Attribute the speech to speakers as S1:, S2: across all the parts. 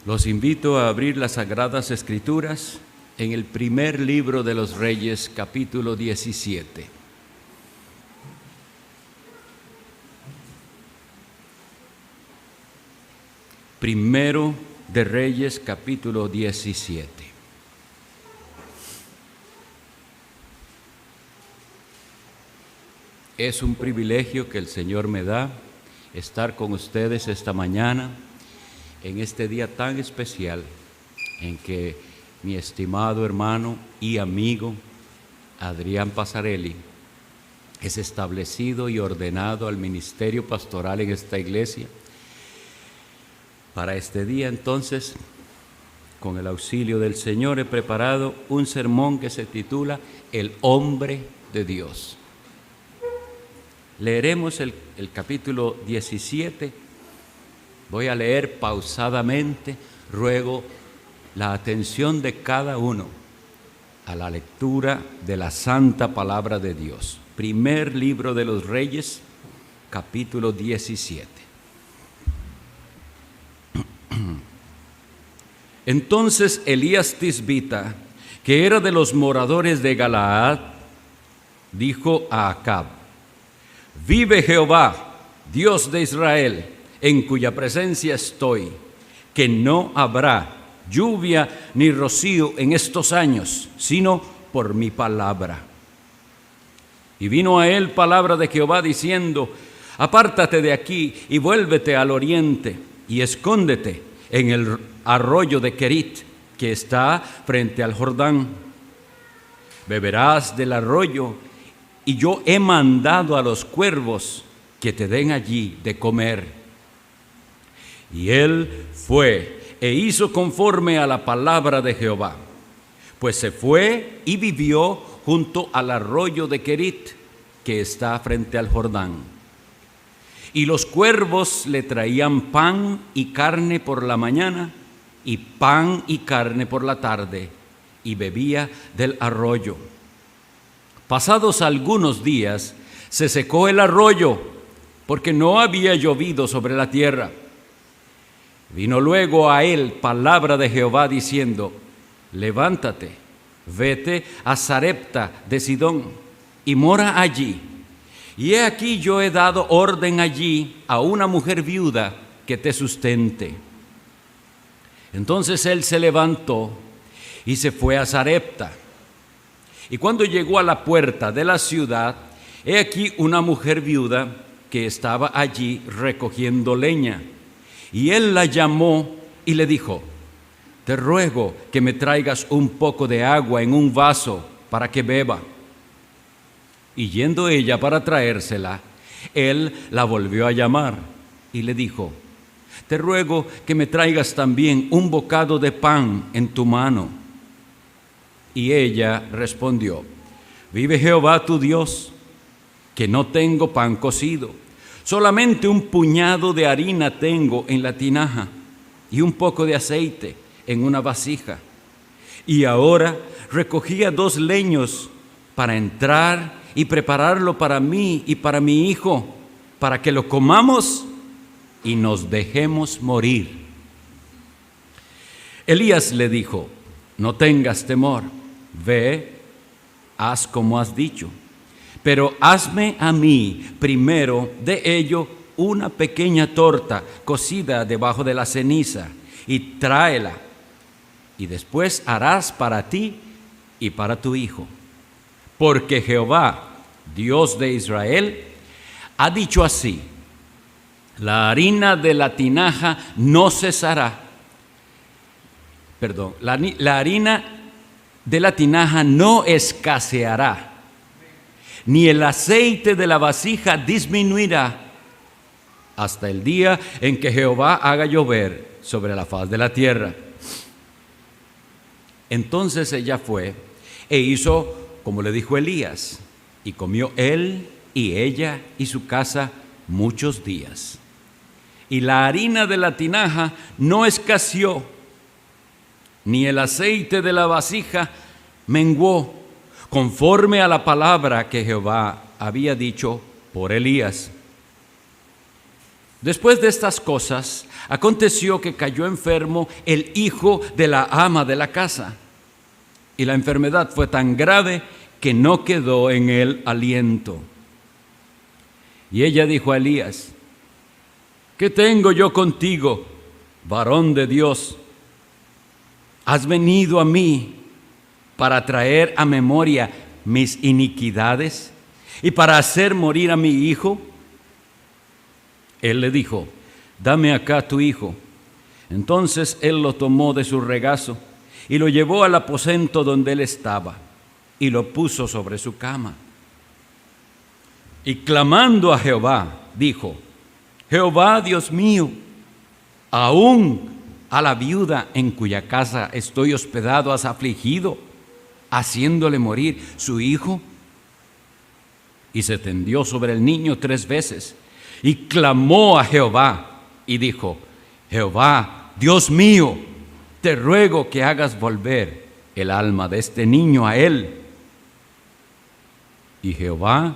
S1: Los invito a abrir las Sagradas Escrituras en el primer libro de los Reyes, capítulo 17. Primero de Reyes, capítulo 17. Es un privilegio que el Señor me da estar con ustedes esta mañana, en este día tan especial en que mi estimado hermano y amigo Adrián Pasarelli es establecido y ordenado al ministerio pastoral en esta iglesia. Para este día, entonces, con el auxilio del Señor, he preparado un sermón que se titula El hombre de Dios. Leeremos el capítulo 17. Voy a leer pausadamente. Ruego la atención de cada uno a la lectura de la santa palabra de Dios. Primer libro de los Reyes, capítulo 17. Entonces Elías Tisbita, que era de los moradores de Galaad, dijo a Acab: Vive Jehová, Dios de Israel, en cuya presencia estoy, que no habrá lluvia ni rocío en estos años, sino por mi palabra. Y vino a él palabra de Jehová diciendo: Apártate de aquí y vuélvete al oriente y escóndete en el arroyo de Querit, que está frente al Jordán. Beberás del arroyo, y yo he mandado a los cuervos que te den allí de comer. Y él fue e hizo conforme a la palabra de Jehová, pues se fue y vivió junto al arroyo de Querit, que está frente al Jordán. Y los cuervos le traían pan y carne por la mañana, y pan y carne por la tarde, y bebía del arroyo. Pasados algunos días, se secó el arroyo, porque no había llovido sobre la tierra. Vino luego a él palabra de Jehová diciendo: Levántate, vete a Sarepta de Sidón, y mora allí. Y he aquí yo he dado orden allí a una mujer viuda que te sustente. Entonces él se levantó y se fue a Sarepta. Y cuando llegó a la puerta de la ciudad, he aquí una mujer viuda que estaba allí recogiendo leña. Y él la llamó y le dijo: Te ruego que me traigas un poco de agua en un vaso para que beba. Y yendo ella para traérsela, él la volvió a llamar y le dijo: Te ruego que me traigas también un bocado de pan en tu mano. Y ella respondió: Vive Jehová tu Dios, que no tengo pan cocido, solamente un puñado de harina tengo en la tinaja y un poco de aceite en una vasija. Y ahora recogía 2 leños para entrar y prepararlo para mí y para mi hijo, para que lo comamos y nos dejemos morir. Elías le dijo: No tengas temor, ve, haz como has dicho, pero hazme a mí primero de ello una pequeña torta cocida debajo de la ceniza, y tráela, y después harás para ti y para tu hijo. Porque Jehová, Dios de Israel, ha dicho así: la harina de la tinaja no cesará. La harina de la tinaja no escaseará, ni el aceite de la vasija disminuirá, hasta el día en que Jehová haga llover sobre la faz de la tierra. Entonces ella fue e hizo como le dijo Elías, y comió él y ella y su casa muchos días. Y la harina de la tinaja no escaseó, ni el aceite de la vasija menguó, conforme a la palabra que Jehová había dicho por Elías. Después de estas cosas, aconteció que cayó enfermo el hijo de la ama de la casa, y la enfermedad fue tan grave que no quedó en él aliento. Y ella dijo a Elías: ¿qué tengo yo contigo, varón de Dios? ¿Has venido a mí para traer a memoria mis iniquidades y para hacer morir a mi hijo? Él le dijo: dame acá tu hijo. Entonces él lo tomó de su regazo y lo llevó al aposento donde él estaba y lo puso sobre su cama. Y clamando a Jehová, dijo: Jehová, Dios mío, aún a la viuda en cuya casa estoy hospedado has afligido, haciéndole morir su hijo. Y se tendió sobre el niño 3 veces y clamó a Jehová y dijo: Jehová, Dios mío, te ruego que hagas volver el alma de este niño a él. Y Jehová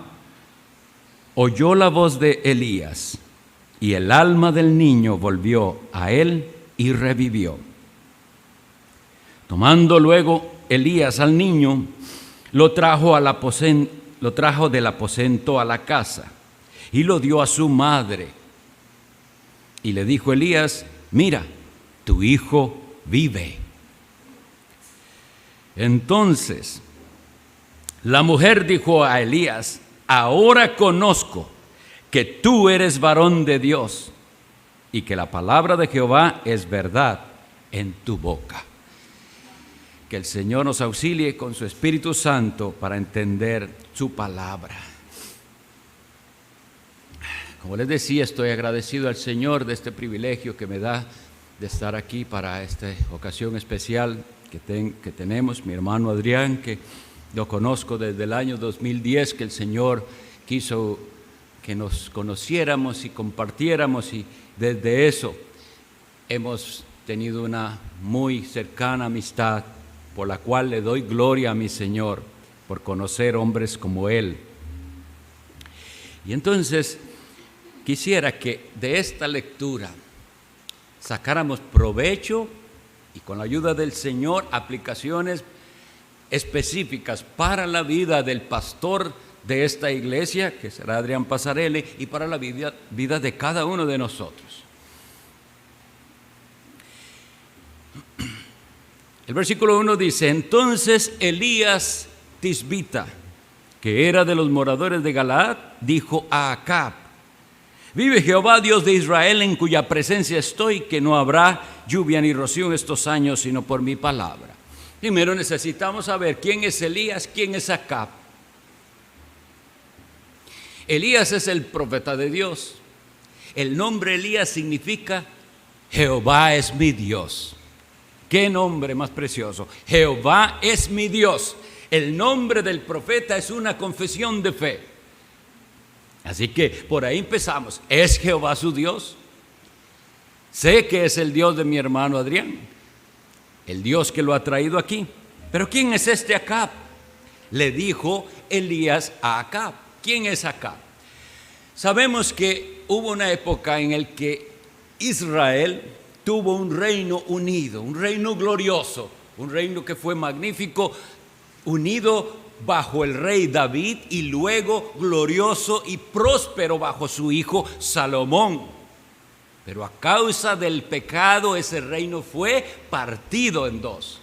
S1: oyó la voz de Elías, y el alma del niño volvió a él y revivió. Tomando luego Elías al niño, lo trajo del aposento a la casa y lo dio a su madre. Y le dijo Elías: mira, tu hijo vive. Entonces la mujer dijo a Elías: ahora conozco que tú eres varón de Dios y que la palabra de Jehová es verdad en tu boca. Que el Señor nos auxilie con su Espíritu Santo para entender su palabra. Como les decía, estoy agradecido al Señor de este privilegio que me da de estar aquí para esta ocasión especial que tenemos. Mi hermano Adrián, que lo conozco desde el año 2010, que el Señor quiso que nos conociéramos y compartiéramos, y desde eso hemos tenido una muy cercana amistad, por la cual le doy gloria a mi Señor por conocer hombres como Él. Y entonces quisiera que de esta lectura sacáramos provecho y, con la ayuda del Señor, aplicaciones específicas para la vida del pastor de esta iglesia, que será Adrián Pasarelli, y para la vida de cada uno de nosotros. El versículo 1 dice: entonces Elías Tisbita, que era de los moradores de Galaad, dijo a Acab: vive Jehová Dios de Israel, en cuya presencia estoy, que no habrá lluvia ni rocío en estos años, sino por mi palabra. Primero necesitamos saber quién es Elías, quién es Acab. Elías es el profeta de Dios. El nombre Elías significa Jehová es mi Dios. Qué nombre más precioso. Jehová es mi Dios. El nombre del profeta es una confesión de fe. Así que por ahí empezamos. ¿Es Jehová su Dios? Sé que es el Dios de mi hermano Adrián, el Dios que lo ha traído aquí. Pero ¿quién es este Acab? Le dijo Elías a Acab. ¿Quién es Acab? Sabemos que hubo una época en la que Israel tuvo un reino unido, un reino glorioso, un reino que fue magnífico, unido bajo el rey David, y luego glorioso y próspero bajo su hijo Salomón. Pero a causa del pecado ese reino fue partido en dos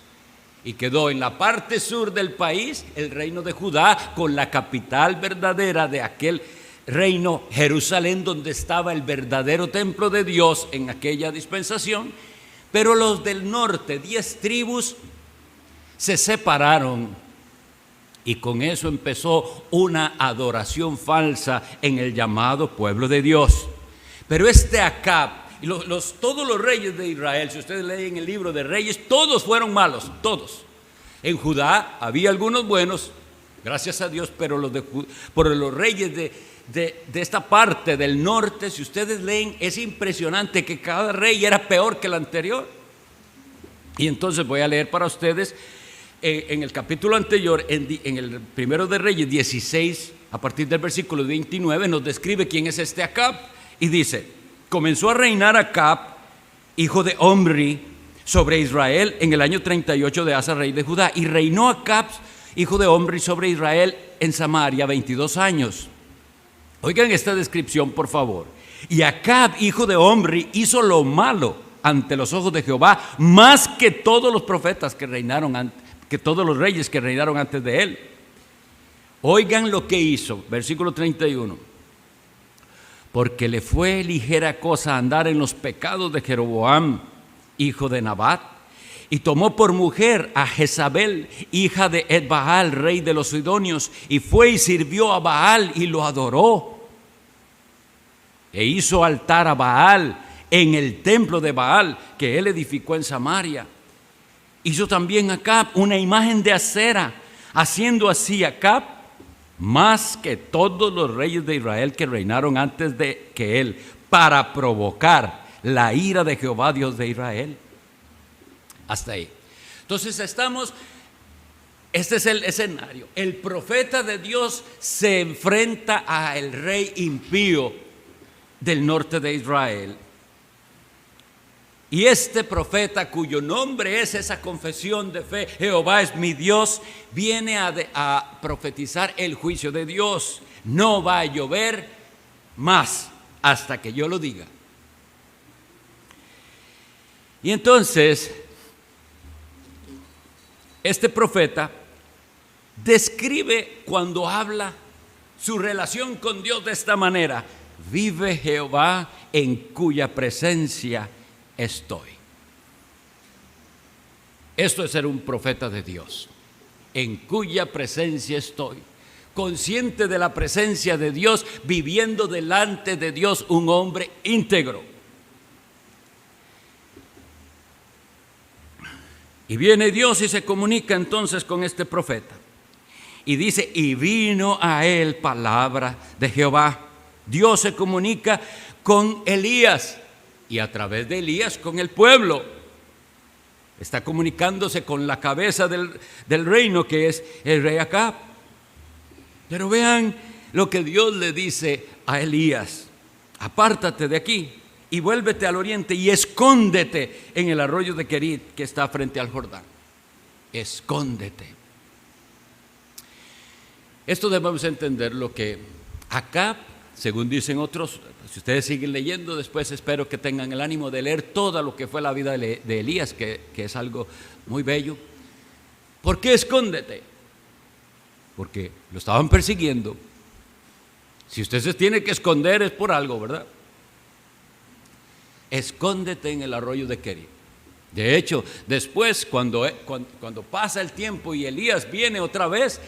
S1: y quedó en la parte sur del país el reino de Judá, con la capital verdadera de aquel reino, Jerusalén, donde estaba el verdadero templo de Dios en aquella dispensación. Pero los del norte, 10 tribus, se separaron, y con eso empezó una adoración falsa en el llamado pueblo de Dios. Pero este Acab y todos los reyes de Israel, si ustedes leen el libro de Reyes, todos fueron malos, todos. En Judá había algunos buenos, gracias a Dios, pero los reyes de esta parte del norte, si ustedes leen, es impresionante que cada rey era peor que el anterior. Y entonces voy a leer para ustedes en el capítulo anterior, en el primero de Reyes 16, a partir del versículo 29, nos describe quién es este Acab. Y dice: comenzó a reinar Acab, hijo de Omri, sobre Israel en el año 38 de Asa, rey de Judá. Y reinó Acab, hijo de Omri, sobre Israel en Samaria 22 años. Oigan esta descripción, por favor. Y Acab, hijo de Omri, hizo lo malo ante los ojos de Jehová, más que todos los profetas que reinaron, que todos los reyes que reinaron antes de él. Oigan lo que hizo, versículo 31. Porque le fue ligera cosa andar en los pecados de Jeroboam, hijo de Nabat, y tomó por mujer a Jezabel, hija de Ed-Baal, rey de los Sidonios, y fue y sirvió a Baal y lo adoró. E hizo altar a Baal en el templo de Baal que él edificó en Samaria. Hizo también Acab una imagen de acera, haciendo así Acab más que todos los reyes de Israel que reinaron antes de que él, para provocar la ira de Jehová, Dios de Israel. Hasta ahí. Entonces este es el escenario. El profeta de Dios se enfrenta al rey impío del norte de Israel. Y este profeta, cuyo nombre es esa confesión de fe, Jehová es mi Dios, viene a profetizar el juicio de Dios. No va a llover más hasta que yo lo diga. Y entonces, este profeta describe cuando habla su relación con Dios de esta manera: vive Jehová en cuya presencia estoy. Esto es ser un profeta de Dios, en cuya presencia estoy, consciente de la presencia de Dios, viviendo delante de Dios un hombre íntegro. Y viene Dios y se comunica entonces con este profeta. Y dice, y vino a él palabra de Jehová. Dios se comunica con Elías y a través de Elías con el pueblo. Está comunicándose con la cabeza del reino, que es el rey Acab. Pero vean lo que Dios le dice a Elías: apártate de aquí y vuélvete al oriente y escóndete en el arroyo de Querit que está frente al Jordán. Escóndete. Esto debemos entender lo que Acab, según dicen otros, si ustedes siguen leyendo después, espero que tengan el ánimo de leer todo lo que fue la vida de Elías, que es algo muy bello. ¿Por qué escóndete? Porque lo estaban persiguiendo. Si usted se tiene que esconder es por algo, ¿verdad? Escóndete en el arroyo de Querit. De hecho, después cuando pasa el tiempo y Elías viene otra vez,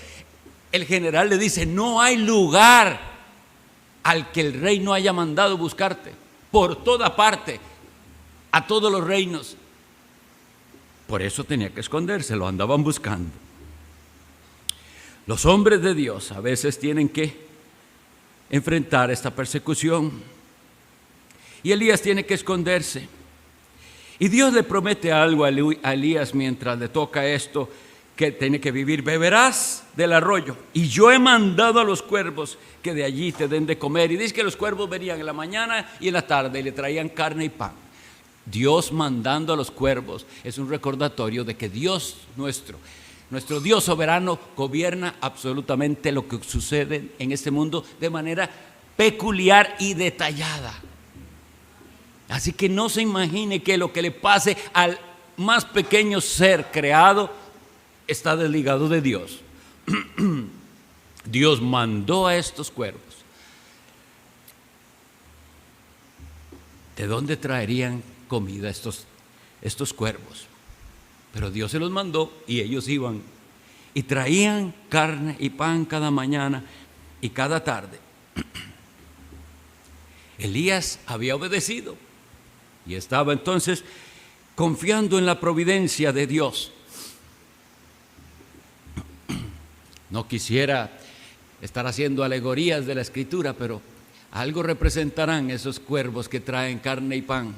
S1: el general le dice: no hay lugar al que el rey no haya mandado buscarte. Por toda parte, a todos los reinos. Por eso tenía que esconderse, lo andaban buscando. Los hombres de Dios a veces tienen que enfrentar esta persecución. Y Elías tiene que esconderse. Y Dios le promete algo a Elías mientras le toca esto, que tiene que vivir: beberás del arroyo, y yo he mandado a los cuervos que de allí te den de comer. Y dice que los cuervos venían en la mañana y en la tarde y le traían carne y pan. Dios mandando a los cuervos es un recordatorio de que Dios nuestro Dios soberano, gobierna absolutamente lo que sucede en este mundo de manera peculiar y detallada. Así que no se imagine que lo que le pase al más pequeño ser creado está desligado de Dios. Dios mandó a estos cuervos. ¿De dónde traerían comida estos cuervos? Pero Dios se los mandó y ellos iban y traían carne y pan cada mañana y cada tarde. Elías había obedecido y estaba entonces confiando en la providencia de Dios. No quisiera estar haciendo alegorías de la Escritura, pero algo representarán esos cuervos que traen carne y pan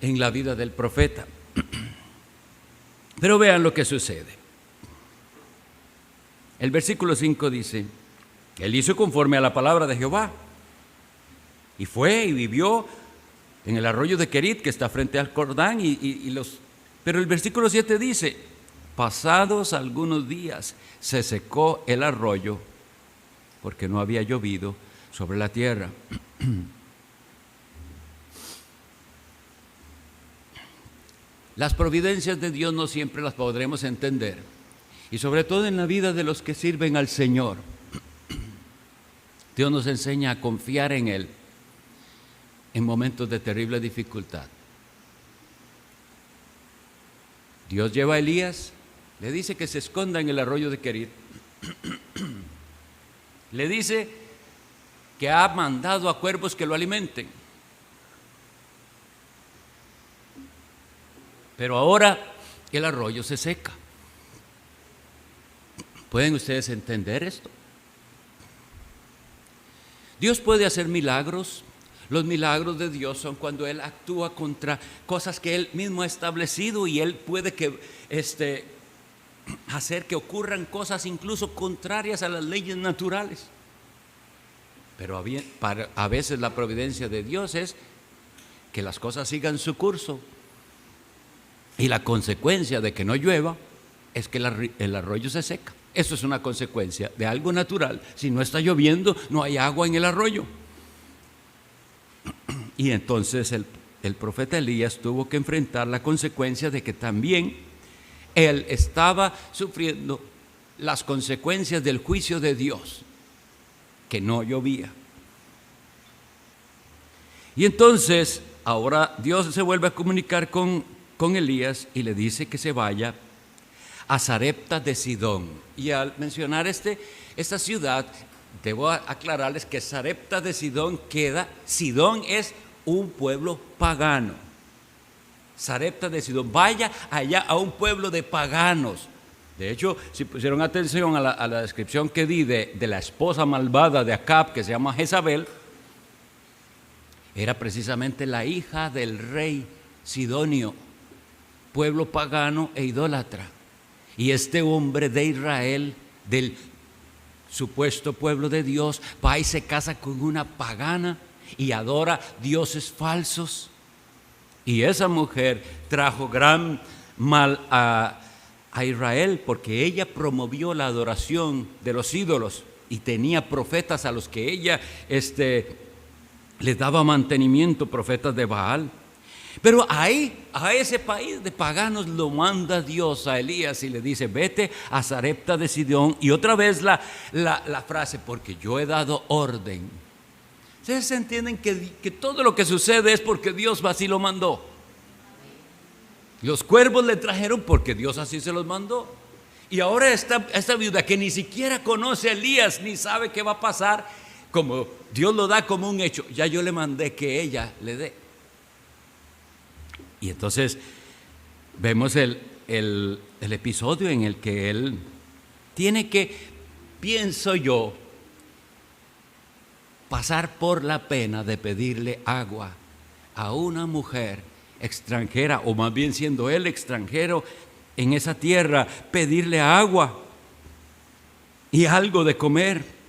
S1: en la vida del profeta. Pero vean lo que sucede. El versículo 5 dice: él hizo conforme a la palabra de Jehová. Y fue y vivió en el arroyo de Querit, que está frente al Jordán. Pero el versículo 7 dice: pasados algunos días se secó el arroyo porque no había llovido sobre la tierra. Las providencias de Dios no siempre las podremos entender, y sobre todo en la vida de los que sirven al Señor. Dios nos enseña a confiar en Él en momentos de terrible dificultad. Dios lleva a Elías, le dice que se esconda en el arroyo de Querit. Le dice que ha mandado a cuervos que lo alimenten. Pero ahora el arroyo se seca. ¿Pueden ustedes entender esto? Dios puede hacer milagros. Los milagros de Dios son cuando Él actúa contra cosas que Él mismo ha establecido, y Él puede hacer que ocurran cosas incluso contrarias a las leyes naturales. Pero a veces la providencia de Dios es que las cosas sigan su curso, y la consecuencia de que no llueva es que el arroyo se seca. Eso es una consecuencia de algo natural. Si no está lloviendo, no hay agua en el arroyo. Y entonces el profeta Elías tuvo que enfrentar la consecuencia de que también él estaba sufriendo las consecuencias del juicio de Dios, que no llovía. Y entonces ahora Dios se vuelve a comunicar con Elías y le dice que se vaya a Sarepta de Sidón. Y al mencionar esta ciudad, debo aclararles que Sarepta de Sidón Sidón es un pueblo pagano. Sarepta de Sidón, vaya allá a un pueblo de paganos. De hecho, si pusieron atención a la descripción que di de la esposa malvada de Acab, que se llama Jezabel, era precisamente la hija del rey sidonio, pueblo pagano e idólatra. Y este hombre de Israel, del supuesto pueblo de Dios, va y se casa con una pagana y adora dioses falsos. Y esa mujer trajo gran mal a Israel, porque ella promovió la adoración de los ídolos y tenía profetas a los que ella les daba mantenimiento, profetas de Baal. Pero ahí, a ese país de paganos, lo manda Dios a Elías y le dice: vete a Sarepta de Sidón. Y otra vez la frase: porque yo he dado orden. Ustedes entienden que todo lo que sucede es porque Dios así lo mandó. Los cuervos le trajeron porque Dios así se los mandó. Y ahora esta viuda que ni siquiera conoce a Elías ni sabe qué va a pasar, como Dios lo da como un hecho, ya yo le mandé que ella le dé. Y entonces vemos el episodio en el que él tiene que, pienso yo, pasar por la pena de pedirle agua a una mujer extranjera, o más bien siendo él extranjero en esa tierra, pedirle agua y algo de comer.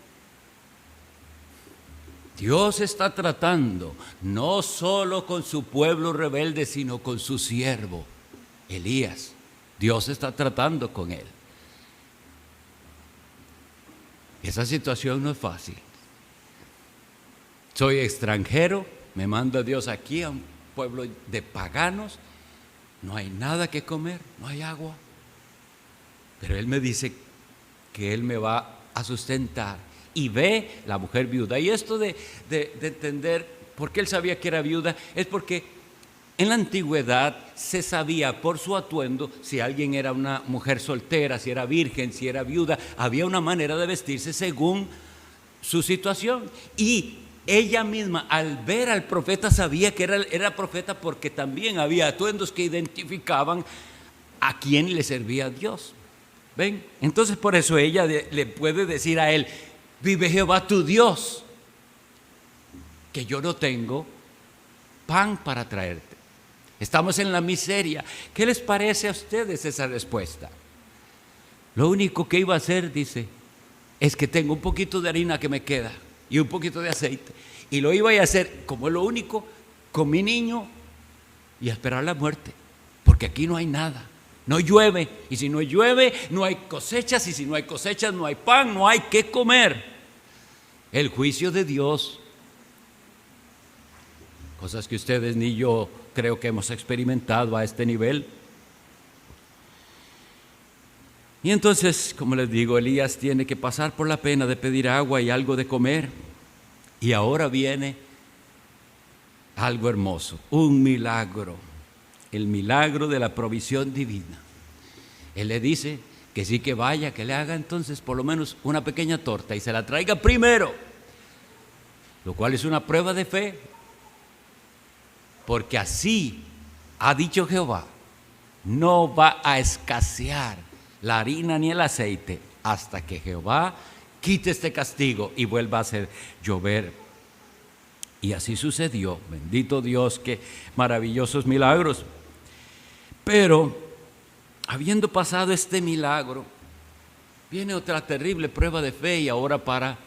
S1: Dios está tratando no solo con su pueblo rebelde, sino con su siervo Elías. Dios está tratando con él. Esa situación no es fácil. Soy extranjero, me manda Dios aquí a un pueblo de paganos, no hay nada que comer, no hay agua. Pero Él me dice que Él me va a sustentar. Y ve la mujer viuda. Y esto de entender por qué él sabía que era viuda, es porque en la antigüedad se sabía por su atuendo si alguien era una mujer soltera, si era virgen, si era viuda. Había una manera de vestirse según su situación. Y ella misma, al ver al profeta, sabía que era profeta, porque también había atuendos que identificaban a quién le servía a Dios. ¿Ven? Entonces por eso ella le puede decir a él: vive Jehová tu Dios, que yo no tengo pan para traerte. Estamos en la miseria. ¿Qué les parece a ustedes esa respuesta? Lo único que iba a hacer, dice, es que tengo un poquito de harina que me queda y un poquito de aceite. y lo iba a hacer como es lo único, con mi niño y a esperar la muerte, porque aquí no hay nada, no llueve, y si no llueve no hay cosechas, y si no hay cosechas no hay pan, no hay qué comer. El juicio de Dios, cosas que ustedes ni yo creo que hemos experimentado a este nivel. Y entonces, como les digo, Elías tiene que pasar por la pena de pedir agua y algo de comer. Y ahora viene algo hermoso, un milagro, el milagro de la provisión divina. Él le dice que sí, que vaya, que le haga entonces por lo menos una pequeña torta y se la traiga primero, lo cual es una prueba de fe, porque así ha dicho Jehová, no va a escasear la harina ni el aceite hasta que Jehová quite este castigo y vuelva a hacer llover. Y así sucedió. Bendito Dios, qué maravillosos milagros. Pero habiendo pasado este milagro, viene otra terrible prueba de fe, y ahora para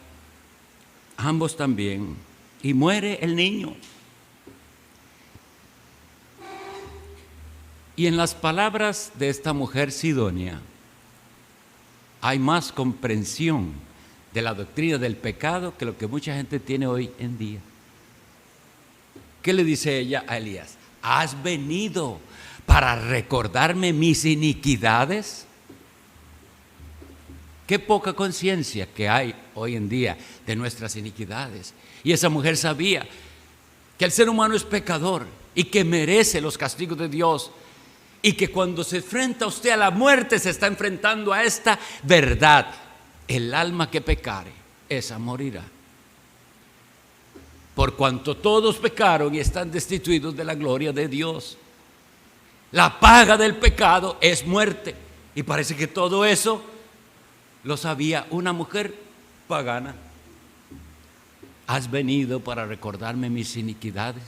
S1: ambos también, y muere el niño. Y en las palabras de esta mujer sidonia hay más comprensión de la doctrina del pecado que lo que mucha gente tiene hoy en día. ¿Qué le dice ella a Elías? ¿Has venido para recordarme mis iniquidades? Qué poca conciencia que hay hoy en día de nuestras iniquidades. Y esa mujer sabía que el ser humano es pecador y que merece los castigos de Dios, y que cuando se enfrenta usted a la muerte se está enfrentando a esta verdad: el alma que pecare, esa morirá. Por cuanto todos pecaron y están destituidos de la gloria de Dios. La paga del pecado es muerte. Y parece que todo eso lo sabía una mujer pagana. ¿Has venido para recordarme mis iniquidades?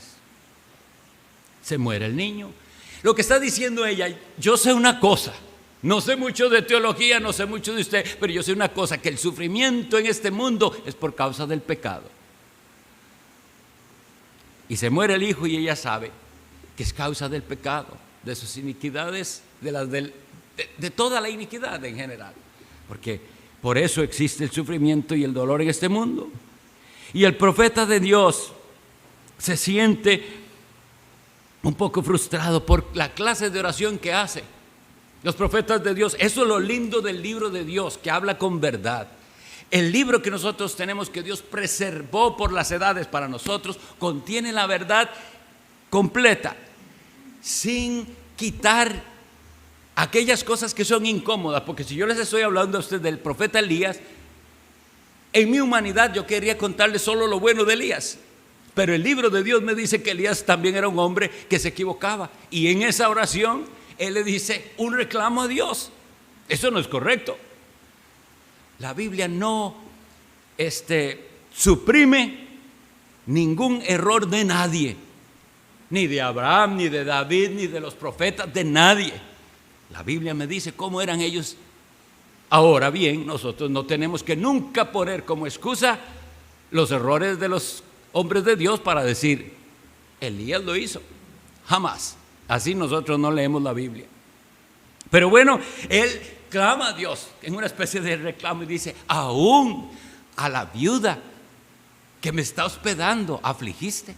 S1: Se muere el niño. Lo que está diciendo ella: yo sé una cosa, no sé mucho de teología, no sé mucho de usted, pero yo sé una cosa, que el sufrimiento en este mundo es por causa del pecado. Y se muere el hijo y ella sabe que es causa del pecado, de sus iniquidades, de toda la iniquidad en general, porque por eso existe el sufrimiento y el dolor en este mundo. Y el profeta de Dios se siente un poco frustrado por la clase de oración que hace. Los profetas de Dios, eso es lo lindo del libro de Dios, que habla con verdad. El libro que nosotros tenemos, que Dios preservó por las edades para nosotros, contiene la verdad completa, sin quitar aquellas cosas que son incómodas. Porque si yo les estoy hablando a ustedes del profeta Elías, en mi humanidad yo quería contarles solo lo bueno de Elías. Pero el libro de Dios me dice que Elías también era un hombre que se equivocaba. Y en esa oración él le dice un reclamo a Dios. Eso no es correcto. La Biblia no suprime ningún error de nadie, ni de Abraham, ni de David, ni de los profetas, de nadie. La Biblia me dice cómo eran ellos. Ahora bien, nosotros no tenemos que nunca poner como excusa los errores de los hombres de Dios para decir, Elías lo hizo. Jamás. Así nosotros no leemos la Biblia. Pero bueno, él clama a Dios en una especie de reclamo y dice: aún a la viuda que me está hospedando afligiste.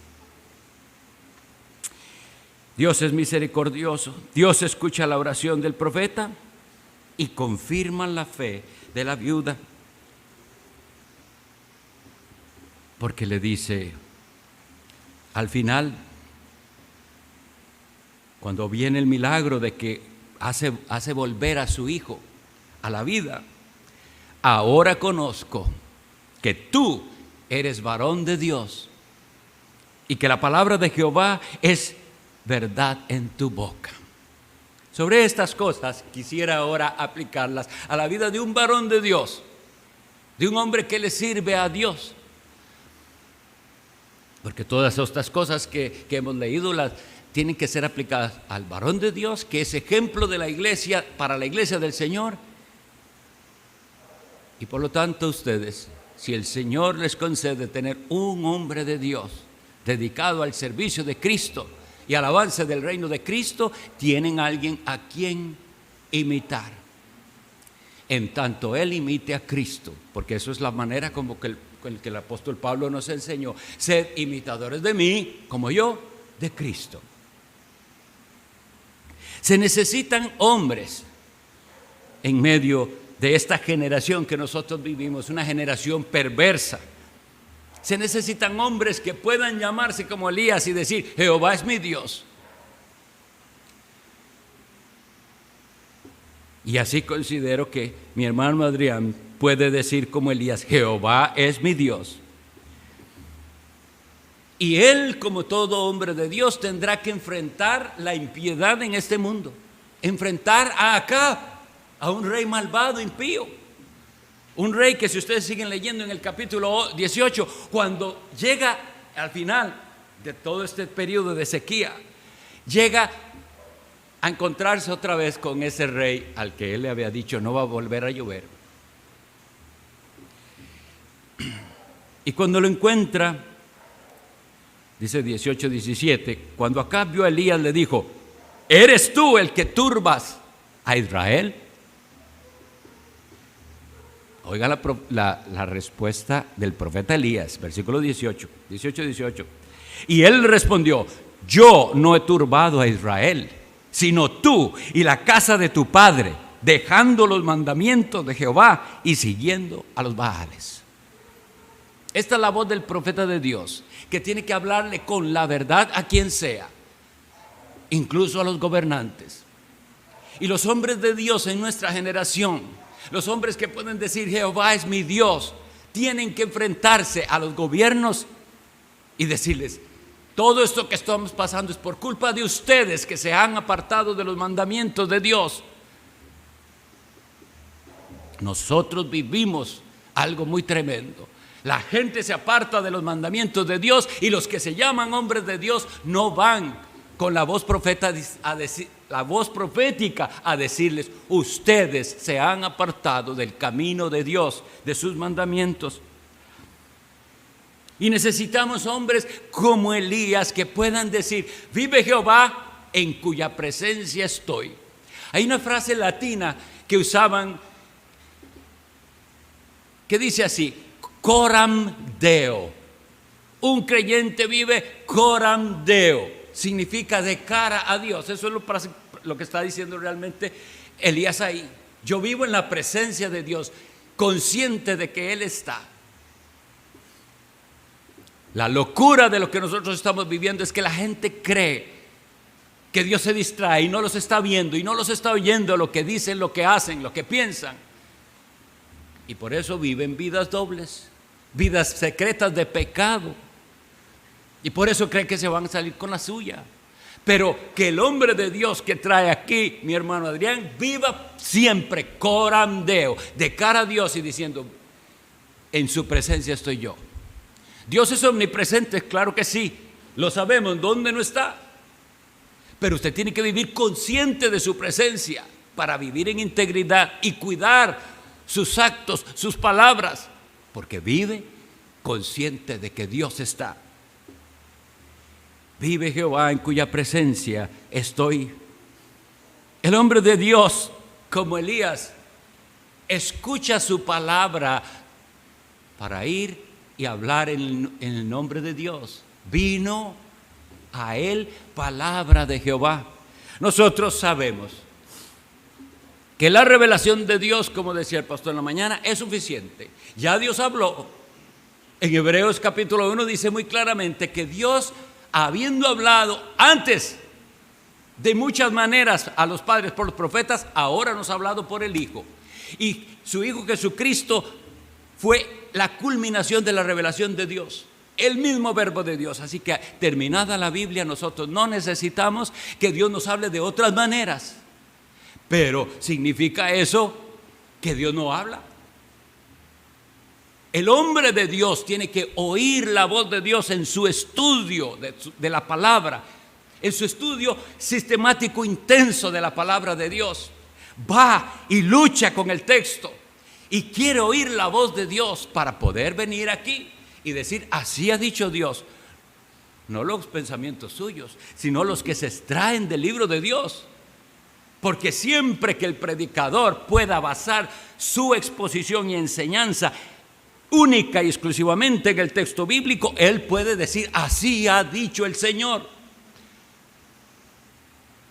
S1: Dios es misericordioso. Dios escucha la oración del profeta y confirma la fe de la viuda, porque le dice al final, cuando viene el milagro de que hace volver a su hijo a la vida: ahora conozco que tú eres varón de Dios y que la palabra de Jehová es verdad en tu boca. Sobre estas cosas quisiera ahora aplicarlas a la vida de un varón de Dios, de un hombre que le sirve a Dios. Porque todas estas cosas que hemos leído las tienen que ser aplicadas al varón de Dios, que es ejemplo de la iglesia, para la iglesia del Señor. Y por lo tanto ustedes, si el Señor les concede tener un hombre de Dios dedicado al servicio de Cristo y al avance del reino de Cristo, tienen a alguien a quien imitar. En tanto él imite a Cristo, porque eso es la manera como que el apóstol Pablo nos enseñó: sed imitadores de mí, como yo de Cristo. Se necesitan hombres en medio de esta generación que nosotros vivimos, una generación perversa. Se necesitan hombres que puedan llamarse como Elías y decir: Jehová es mi Dios. Y así considero que mi hermano Adrián puede decir como Elías: Jehová es mi Dios. Y él, como todo hombre de Dios, tendrá que enfrentar la impiedad en este mundo, enfrentar a Acab, a un rey malvado, impío. Un rey que, si ustedes siguen leyendo en el capítulo 18, cuando llega al final de todo este periodo de sequía, llega a encontrarse otra vez con ese rey al que él le había dicho: no va a volver a llover. Y cuando lo encuentra, dice 18-17, cuando Acab vio a Elías, le dijo: ¿eres tú el que turbas a Israel? Oiga la respuesta del profeta Elías, versículo 18. Y él respondió: yo no he turbado a Israel, sino tú y la casa de tu padre, dejando los mandamientos de Jehová y siguiendo a los Baales. Esta es la voz del profeta de Dios, que tiene que hablarle con la verdad a quien sea, incluso a los gobernantes. Y los hombres de Dios en nuestra generación, los hombres que pueden decir: Jehová es mi Dios, tienen que enfrentarse a los gobiernos y decirles: todo esto que estamos pasando es por culpa de ustedes, que se han apartado de los mandamientos de Dios. Nosotros vivimos algo muy tremendo. La gente se aparta de los mandamientos de Dios, y los que se llaman hombres de Dios no van con la voz profética a decirles: ustedes se han apartado del camino de Dios, de sus mandamientos. Y necesitamos hombres como Elías que puedan decir: vive Jehová, en cuya presencia estoy. Hay una frase latina que usaban que dice así: coram Deo. Un creyente vive coram Deo, significa de cara a Dios. Eso es lo que está diciendo realmente Elías ahí. Yo vivo en la presencia de Dios, consciente de que Él está. La locura de lo que nosotros estamos viviendo es que la gente cree que Dios se distrae y no los está viendo y no los está oyendo lo que dicen, lo que hacen, lo que piensan. Y por eso viven vidas dobles, vidas secretas de pecado. Y por eso creen que se van a salir con la suya. Pero que el hombre de Dios que trae aquí, mi hermano Adrián, viva siempre coram Deo, de cara a Dios y diciendo: en su presencia estoy yo. Dios es omnipresente, claro que sí, lo sabemos, ¿dónde no está? Pero usted tiene que vivir consciente de su presencia para vivir en integridad y cuidar sus actos, sus palabras, porque vive consciente de que Dios está. Vive Jehová, en cuya presencia estoy. El hombre de Dios, como Elías, escucha su palabra para ir y hablar en el nombre de Dios. Vino a él palabra de Jehová. Nosotros sabemos que la revelación de Dios, como decía el pastor en la mañana, es suficiente. Ya Dios habló. En Hebreos capítulo 1 dice muy claramente que Dios, habiendo hablado antes de muchas maneras a los padres por los profetas, ahora nos ha hablado por el Hijo. Y su Hijo Jesucristo fue la culminación de la revelación de Dios, el mismo verbo de Dios. Así que, terminada la Biblia, nosotros no necesitamos que Dios nos hable de otras maneras. Pero ¿significa eso que Dios no habla? El hombre de Dios tiene que oír la voz de Dios en su estudio de la palabra, en su estudio sistemático intenso de la palabra de Dios. Va y lucha con el texto y quiere oír la voz de Dios para poder venir aquí y decir, así ha dicho Dios. No los pensamientos suyos, sino los que se extraen del libro de Dios. Porque siempre que el predicador pueda basar su exposición y enseñanza única y exclusivamente en el texto bíblico, él puede decir, así ha dicho el Señor.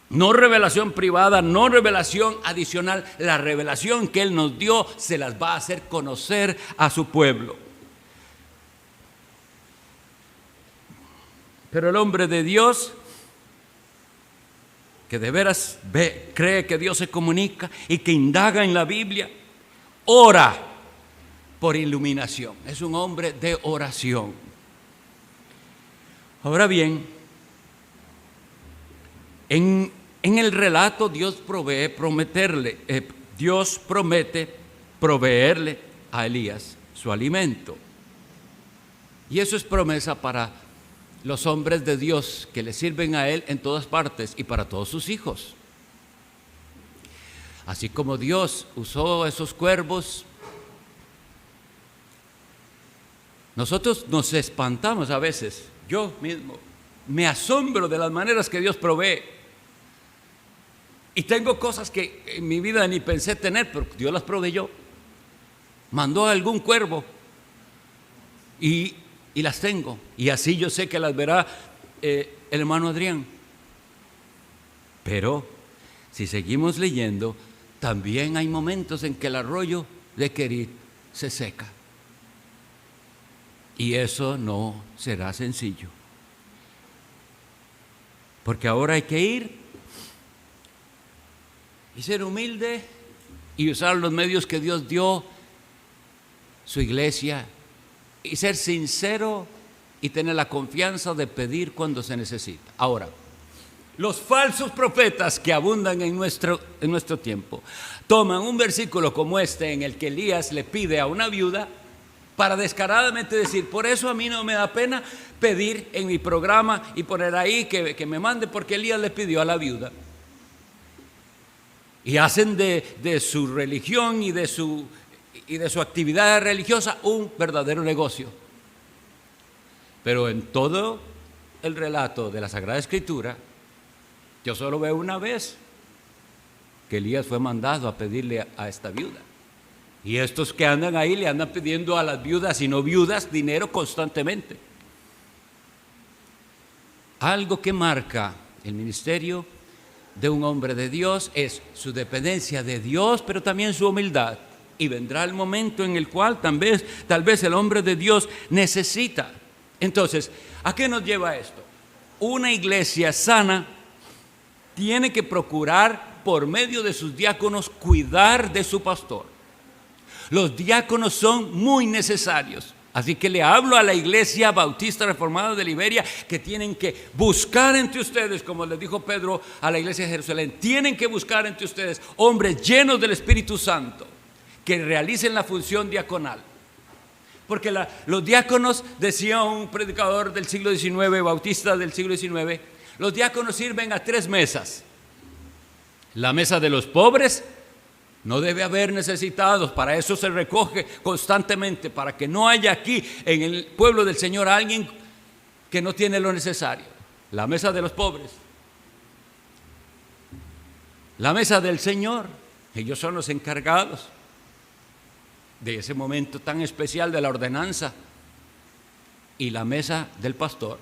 S1: No revelación privada, no revelación adicional. La revelación que Él nos dio se las va a hacer conocer a su pueblo. Pero el hombre de Dios, que de veras cree que Dios se comunica y que indaga en la Biblia, ora por iluminación. Es un hombre de oración. Ahora bien, en el relato Dios Dios promete proveerle a Elías su alimento. Y eso es promesa para los hombres de Dios que le sirven a Él en todas partes y para todos sus hijos. Así como Dios usó esos cuervos, nosotros nos espantamos a veces. Yo mismo me asombro de las maneras que Dios provee. Y tengo cosas que en mi vida ni pensé tener, pero Dios las proveyó. Mandó a algún cuervo y las tengo. Y así yo sé que las verá el hermano Adrián. Pero si seguimos leyendo, también hay momentos en que el arroyo de Querit se seca. Y eso no será sencillo. Porque ahora hay que ir y ser humilde y usar los medios que Dios dio, su iglesia, y ser sincero y tener la confianza de pedir cuando se necesita. Ahora, los falsos profetas que abundan en nuestro tiempo toman un versículo como este en el que Elías le pide a una viuda para descaradamente decir, por eso a mí no me da pena pedir en mi programa y poner ahí que me mande, porque Elías le pidió a la viuda. Y hacen de su religión y de su actividad religiosa un verdadero negocio. Pero en todo el relato de la Sagrada Escritura, yo solo veo una vez que Elías fue mandado a pedirle a esta viuda. Y estos que andan ahí le andan pidiendo a las viudas y no viudas dinero constantemente. Algo que marca el ministerio de un hombre de Dios es su dependencia de Dios, pero también su humildad. Y vendrá el momento en el cual tal vez el hombre de Dios necesita. Entonces, ¿a qué nos lleva esto? Una iglesia sana tiene que procurar por medio de sus diáconos cuidar de su pastor. Los diáconos son muy necesarios. Así que le hablo a la Iglesia Bautista Reformada de Liberia que tienen que buscar entre ustedes, como les dijo Pedro a la Iglesia de Jerusalén, tienen que buscar entre ustedes hombres llenos del Espíritu Santo que realicen la función diaconal. Porque los diáconos, decía un predicador del siglo XIX, bautista del siglo XIX, los diáconos sirven a 3 mesas. La mesa de los pobres. No debe haber necesitados, para eso se recoge constantemente, para que no haya aquí en el pueblo del Señor alguien que no tiene lo necesario. La mesa de los pobres. La mesa del Señor, ellos son los encargados de ese momento tan especial de la ordenanza. Y la mesa del pastor.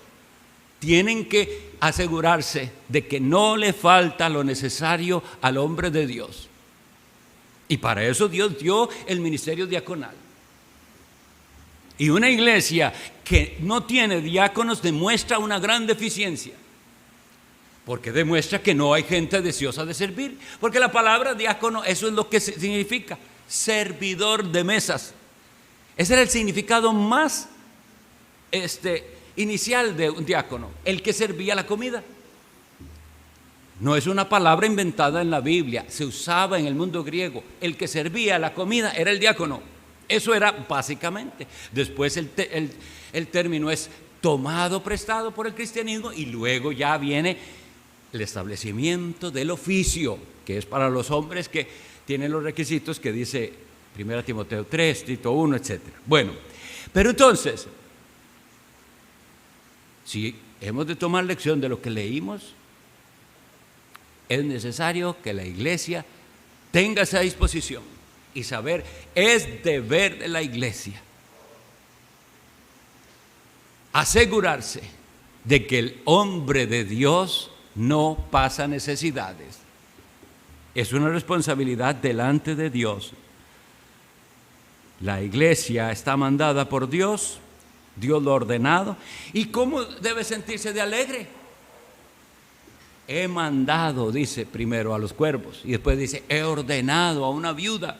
S1: Tienen que asegurarse de que no le falta lo necesario al hombre de Dios. Y para eso Dios dio el ministerio diaconal. Y una iglesia que no tiene diáconos demuestra una gran deficiencia. Porque demuestra que no hay gente deseosa de servir. Porque la palabra diácono, eso es lo que significa, servidor de mesas. Ese era el significado más inicial de un diácono, el que servía la comida. No es una palabra inventada en la Biblia, se usaba en el mundo griego. El que servía la comida era el diácono. Eso era básicamente. Después el término es tomado prestado por el cristianismo y luego ya viene el establecimiento del oficio, que es para los hombres que tienen los requisitos que dice 1 Timoteo 3, Tito 1, etc. Bueno, pero entonces, si hemos de tomar lección de lo que leímos, es necesario que la iglesia tenga esa disposición y saber, es deber de la iglesia asegurarse de que el hombre de Dios no pasa necesidades. Es una responsabilidad delante de Dios. La iglesia está mandada por Dios, Dios lo ha ordenado. ¿Y cómo debe sentirse de alegre? He mandado, dice primero a los cuervos, y después dice, he ordenado a una viuda.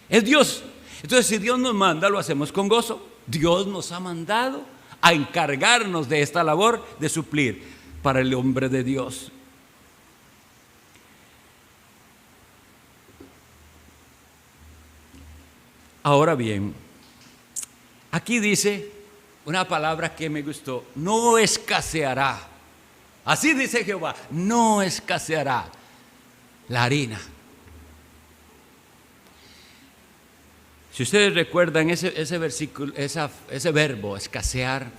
S1: Es Dios. Entonces, si Dios nos manda, lo hacemos con gozo. Dios nos ha mandado a encargarnos de esta labor de suplir para el hombre de Dios. Ahora bien, aquí dice una palabra que me gustó: no escaseará. Así dice Jehová, no escaseará la harina. Si ustedes recuerdan ese versículo, ese verbo, escasear,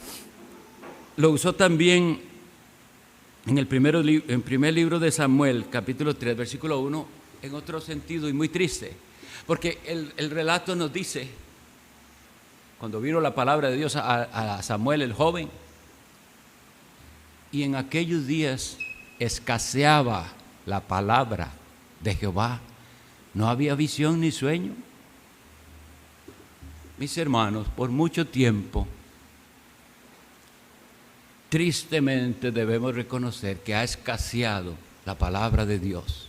S1: lo usó también en el primer libro de Samuel, capítulo 3, versículo 1, en otro sentido y muy triste. Porque el relato nos dice, cuando vino la palabra de Dios a Samuel el joven, y en aquellos días escaseaba la palabra de Jehová, no había visión ni sueño. Mis hermanos, por mucho tiempo, tristemente debemos reconocer que ha escaseado la palabra de Dios.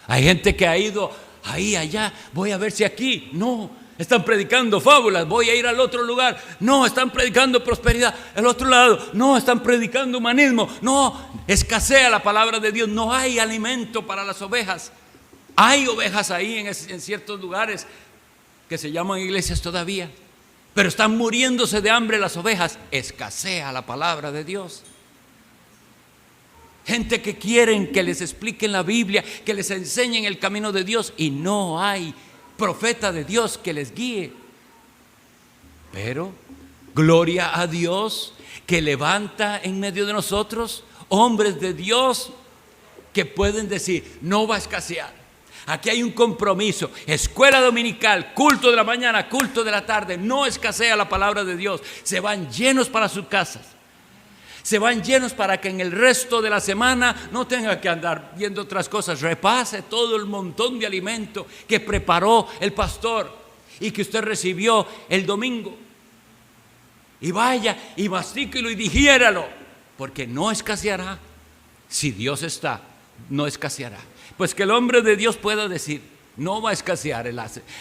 S1: Hay gente que ha ido ahí, allá, voy a ver si aquí, no, están predicando fábulas, voy a ir al otro lugar, no, están predicando prosperidad, al otro lado, no, están predicando humanismo, no, escasea la palabra de Dios, no hay alimento para las ovejas. Hay ovejas ahí en ciertos lugares que se llaman iglesias todavía, pero están muriéndose de hambre las ovejas. Escasea la palabra de Dios. Gente que quieren que les expliquen la Biblia, que les enseñen el camino de Dios, y no hay profeta de Dios que les guíe. Pero gloria a Dios que levanta en medio de nosotros hombres de Dios que pueden decir, no va a escasear. Aquí hay un compromiso, escuela dominical, culto de la mañana, culto de la tarde, no escasea la palabra de Dios. Se van llenos para sus casas, se van llenos para que en el resto de la semana no tenga que andar viendo otras cosas. Repase todo el montón de alimento que preparó el pastor y que usted recibió el domingo, y vaya y mastíquelo y digiéralo, porque no escaseará. Si Dios está, no escaseará. Pues que el hombre de Dios pueda decir, no va a escasear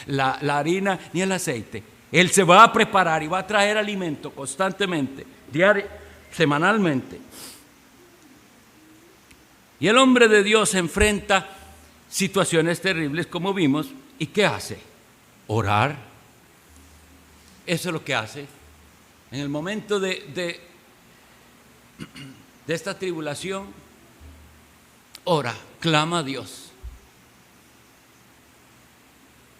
S1: la harina ni el aceite. Él se va a preparar y va a traer alimento constantemente, semanalmente. Y el hombre de Dios enfrenta situaciones terribles, como vimos, ¿y qué hace? Orar. Eso es lo que hace. En el momento de esta tribulación, ora, clama a Dios.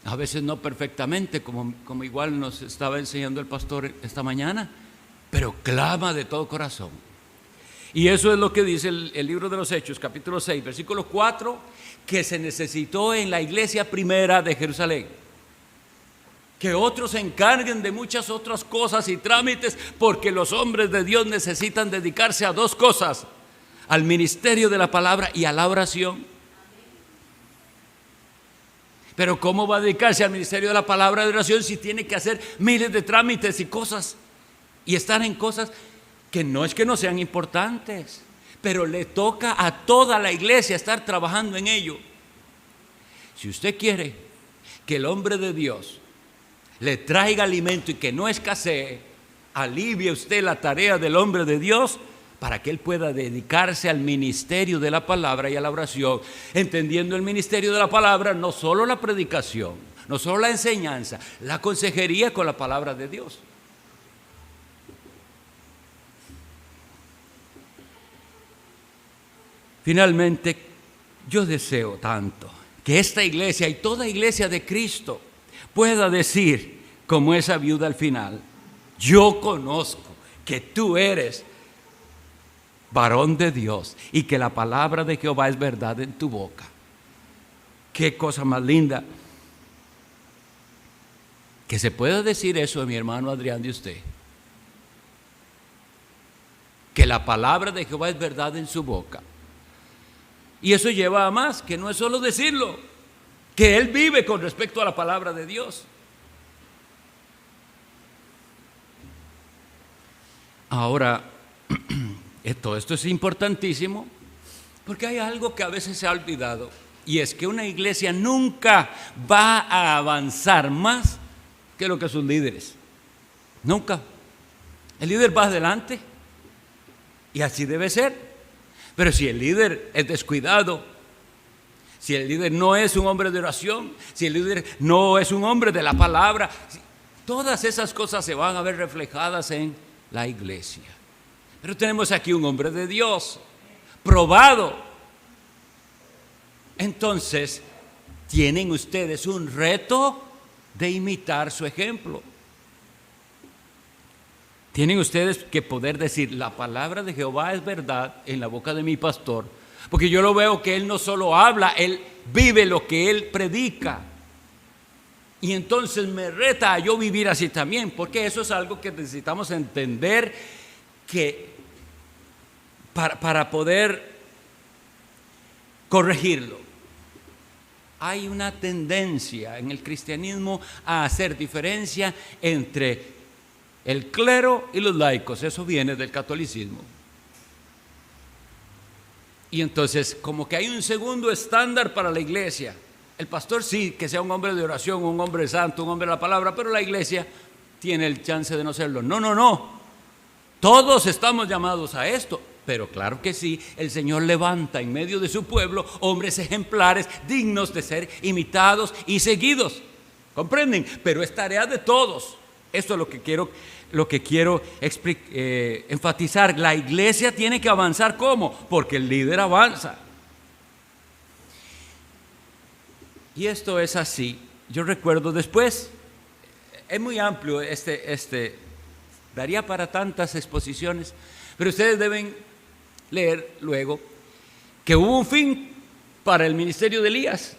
S1: A veces no perfectamente, como igual nos estaba enseñando el pastor esta mañana, pero clama de todo corazón. Y eso es lo que dice el libro de los Hechos, capítulo 6, versículo 4, que se necesitó en la iglesia primera de Jerusalén. Que otros se encarguen de muchas otras cosas y trámites, porque los hombres de Dios necesitan dedicarse a dos cosas: al ministerio de la palabra y a la oración. Pero ¿cómo va a dedicarse al ministerio de la palabra y de oración si tiene que hacer miles de trámites y cosas, y estar en cosas que no es que no sean importantes, pero le toca a toda la iglesia estar trabajando en ello? Si usted quiere que el hombre de Dios le traiga alimento y que no escasee, alivie usted la tarea del hombre de Dios para que él pueda dedicarse al ministerio de la palabra y a la oración, entendiendo el ministerio de la palabra no solo la predicación, no solo la enseñanza, la consejería con la palabra de Dios. Finalmente, yo deseo tanto que esta iglesia y toda iglesia de Cristo pueda decir, como esa viuda al final: yo conozco que tú eres varón de Dios y que la palabra de Jehová es verdad en tu boca. Qué cosa más linda que se pueda decir eso de mi hermano Adrián, de usted, que la palabra de Jehová es verdad en su boca. Y eso lleva a más, que no es solo decirlo, que él vive con respecto a la palabra de Dios. Ahora, todo esto es importantísimo, porque hay algo que a veces se ha olvidado, y es que una iglesia nunca va a avanzar más que lo que sus líderes. Nunca. El líder va adelante, y así debe ser. Pero si el líder es descuidado, si el líder no es un hombre de oración, si el líder no es un hombre de la palabra, todas esas cosas se van a ver reflejadas en la iglesia. Pero tenemos aquí un hombre de Dios, probado. Entonces, tienen ustedes un reto de imitar su ejemplo. Tienen ustedes que poder decir: la palabra de Jehová es verdad en la boca de mi pastor, porque yo lo veo que él no solo habla, él vive lo que él predica. Y entonces me reta a yo vivir así también, porque eso es algo que necesitamos entender, que para poder corregirlo. Hay una tendencia en el cristianismo a hacer diferencia entre el clero y los laicos. Eso viene del catolicismo. Y entonces, como que hay un segundo estándar para la iglesia. El pastor sí, que sea un hombre de oración, un hombre santo, un hombre de la palabra, pero la iglesia tiene el chance de no serlo. No. Todos estamos llamados a esto. Pero claro que sí, el Señor levanta en medio de su pueblo hombres ejemplares, dignos de ser imitados y seguidos. ¿Comprenden? Pero es tarea de todos. Esto es lo que quiero enfatizar. La iglesia tiene que avanzar. ¿Cómo? Porque el líder avanza. Y esto es así. Yo recuerdo después, es muy amplio daría para tantas exposiciones, pero ustedes deben leer luego que hubo un fin para el ministerio de Elías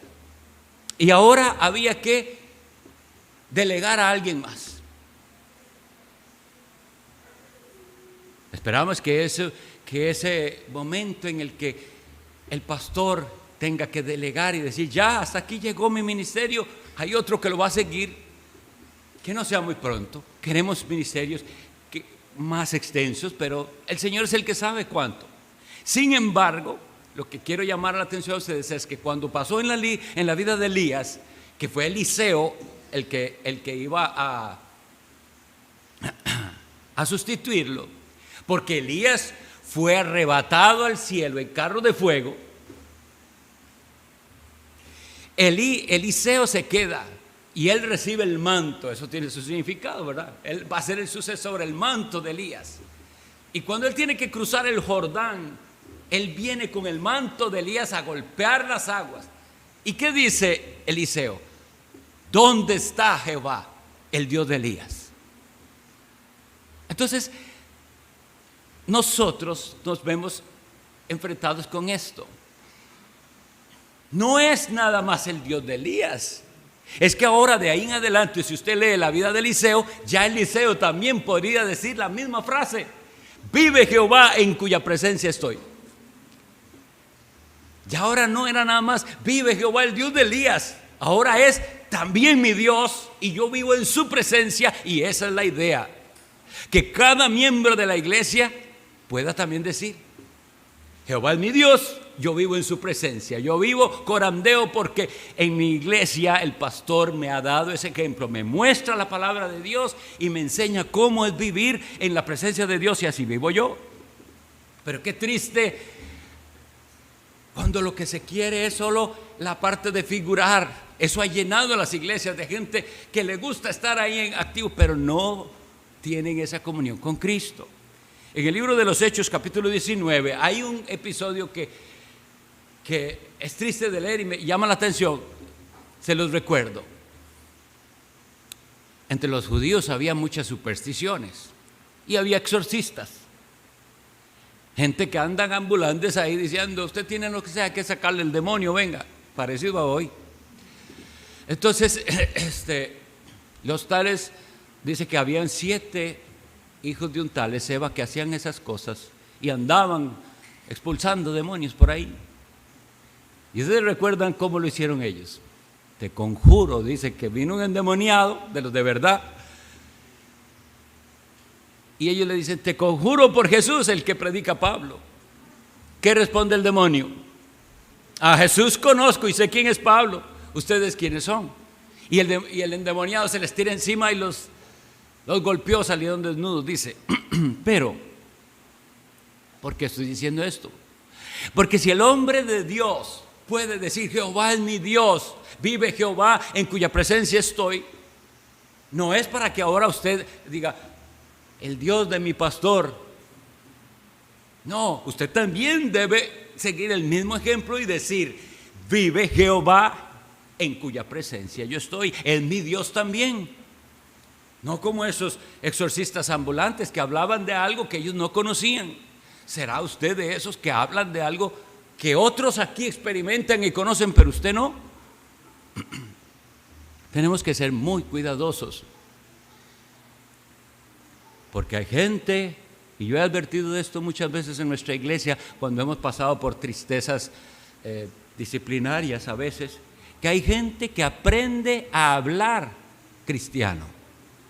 S1: y ahora había que delegar a alguien más. Esperamos que ese momento en el que el pastor tenga que delegar y decir: ya, hasta aquí llegó mi ministerio, hay otro que lo va a seguir, que no sea muy pronto. Queremos ministerios más extensos, pero el Señor es el que sabe cuánto. Sin embargo, lo que quiero llamar la atención a ustedes es que cuando pasó en la vida de Elías, que fue Eliseo el que iba a sustituirlo, porque Elías fue arrebatado al cielo en carro de fuego, Eliseo se queda y él recibe el manto. Eso tiene su significado, ¿verdad? Él va a ser el sucesor, el manto de Elías. Y cuando él tiene que cruzar el Jordán, él viene con el manto de Elías a golpear las aguas. ¿Y qué dice Eliseo? ¿Dónde está Jehová, el Dios de Elías? Entonces, nosotros nos vemos enfrentados con esto. No es nada más el Dios de Elías. Es que ahora, de ahí en adelante, si usted lee la vida de Eliseo, ya Eliseo también podría decir la misma frase: vive Jehová en cuya presencia estoy. Ya ahora no era nada más vive Jehová, el Dios de Elías. Ahora es también mi Dios y yo vivo en su presencia. Y esa es la idea, que cada miembro de la iglesia pueda también decir: Jehová es mi Dios, yo vivo en su presencia, yo vivo corandeo porque en mi iglesia el pastor me ha dado ese ejemplo, me muestra la palabra de Dios y me enseña cómo es vivir en la presencia de Dios, y así vivo yo. Pero qué triste cuando lo que se quiere es solo la parte de figurar. Eso ha llenado las iglesias de gente que le gusta estar ahí en activo, pero no tienen esa comunión con Cristo. En el libro de los Hechos, capítulo 19, hay un episodio que es triste de leer y me llama la atención. Se los recuerdo. entre los judíos había muchas supersticiones y había exorcistas. Gente que andan ambulantes ahí diciendo: usted tiene lo que sea que sacarle el demonio, venga, parecido a hoy. Entonces, los tales, dice que habían 7 hijos de un tal Esceva que hacían esas cosas y andaban expulsando demonios por ahí. Y ustedes recuerdan cómo lo hicieron ellos. Te conjuro, dice que vino un endemoniado de los de verdad. Y ellos le dicen: te conjuro por Jesús, el que predica Pablo. ¿Qué responde el demonio? A Jesús conozco y sé quién es Pablo. ¿Ustedes quiénes son? Y el endemoniado se les tira encima y los golpeó, salieron desnudos. Dice: pero, ¿por qué estoy diciendo esto? Porque si el hombre de Dios puede decir: Jehová es mi Dios, vive Jehová en cuya presencia estoy, no es para que ahora usted diga: el Dios de mi pastor. No, usted también debe seguir el mismo ejemplo y decir: vive Jehová en cuya presencia yo estoy, es mi Dios también. No como esos exorcistas ambulantes que hablaban de algo que ellos no conocían. ¿Será usted de esos que hablan de algo que otros aquí experimentan y conocen, pero usted no? Tenemos que ser muy cuidadosos, porque hay gente, y yo he advertido de esto muchas veces en nuestra iglesia cuando hemos pasado por tristezas disciplinarias a veces, que hay gente que aprende a hablar cristiano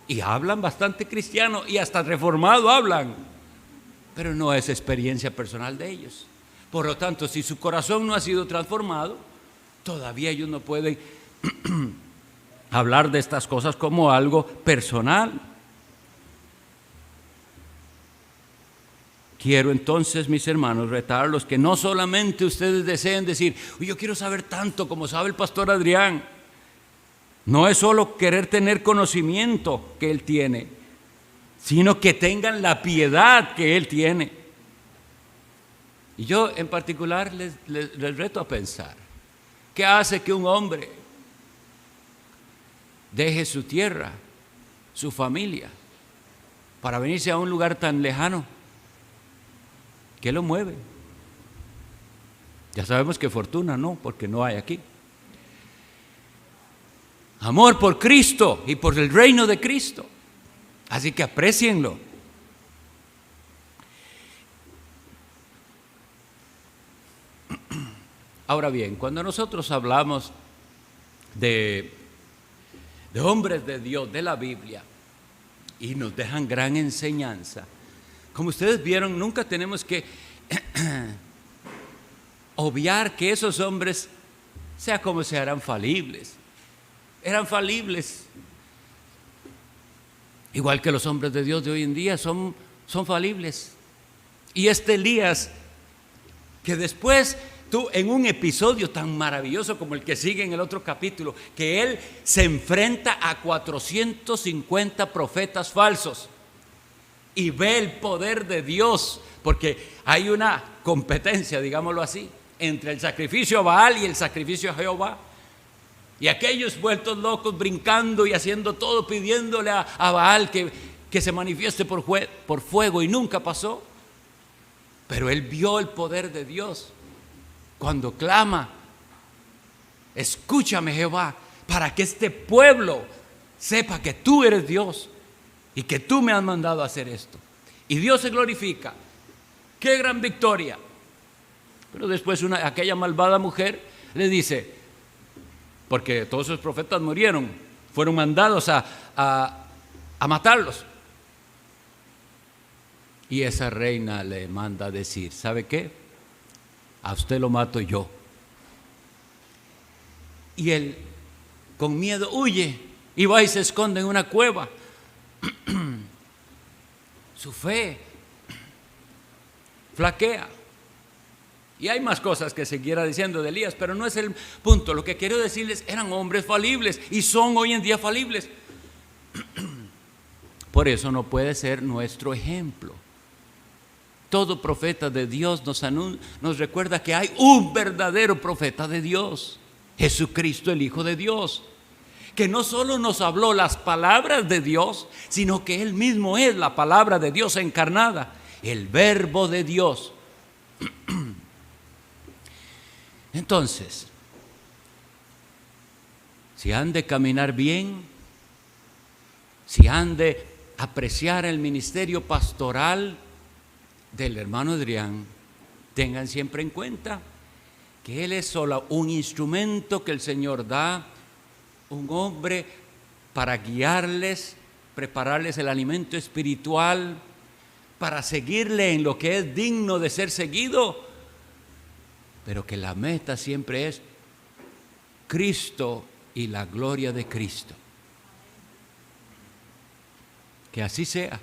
S1: y hablan bastante cristiano y hasta reformado hablan, pero no es experiencia personal de ellos. Por lo tanto, si su corazón no ha sido transformado, todavía ellos no pueden hablar de estas cosas como algo personal. Quiero entonces, mis hermanos, retarlos que no solamente ustedes deseen decir: yo quiero saber tanto como sabe el pastor Adrián. No es solo querer tener conocimiento que él tiene, sino que tengan la piedad que él tiene. Y yo en particular les reto a pensar: ¿qué hace que un hombre deje su tierra, su familia, para venirse a un lugar tan lejano? ¿Qué lo mueve? Ya sabemos que fortuna no, porque no hay aquí. Amor por Cristo y por el reino de Cristo. Así que aprécienlo. Ahora bien, cuando nosotros hablamos de hombres de Dios, de la Biblia, y nos dejan gran enseñanza, como ustedes vieron, nunca tenemos que obviar que esos hombres, sea como sea, eran falibles. Eran falibles. Igual que los hombres de Dios de hoy en día son falibles. Y Elías, que después tú, en un episodio tan maravilloso como el que sigue en el otro capítulo, que él se enfrenta a 450 profetas falsos y ve el poder de Dios, porque hay una competencia, digámoslo así, entre el sacrificio a Baal y el sacrificio a Jehová. Y aquellos vueltos locos brincando y haciendo todo, pidiéndole a Baal que se manifieste por fuego, y nunca pasó. Pero él vio el poder de Dios cuando clama: escúchame, Jehová, para que este pueblo sepa que tú eres Dios y que tú me has mandado a hacer esto. Y Dios se glorifica. ¡Qué gran victoria! Pero después aquella malvada mujer le dice, porque todos esos profetas murieron, fueron mandados a matarlos. Y esa reina le manda a decir: ¿sabe qué? A usted lo mato yo. Y él, con miedo, huye y va y se esconde en una cueva. Su fe flaquea. Y hay más cosas que seguirá diciendo de Elías, pero no es el punto. Lo que quiero decirles: eran hombres falibles y son hoy en día falibles. Por eso no puede ser nuestro ejemplo. Todo profeta de Dios nos recuerda que hay un verdadero profeta de Dios, Jesucristo, el Hijo de Dios, que no solo nos habló las palabras de Dios, sino que Él mismo es la palabra de Dios encarnada, el Verbo de Dios. Entonces, si han de caminar bien, si han de apreciar el ministerio pastoral del hermano Adrián, tengan siempre en cuenta que él es solo un instrumento que el Señor da, un hombre para guiarles, prepararles el alimento espiritual, para seguirle en lo que es digno de ser seguido, pero que la meta siempre es Cristo y la gloria de Cristo. Que así sea.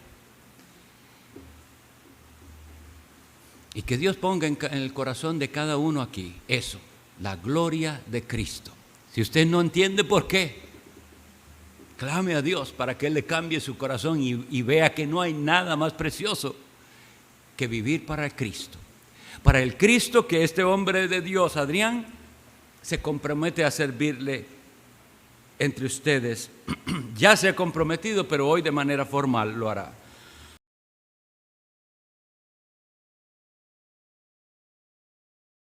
S1: Y que Dios ponga en el corazón de cada uno aquí eso, la gloria de Cristo. Si usted no entiende por qué, clame a Dios para que Él le cambie su corazón y vea que no hay nada más precioso que vivir para el Cristo. Para el Cristo que este hombre de Dios, Adrián, se compromete a servirle entre ustedes. Ya se ha comprometido, pero hoy de manera formal lo hará.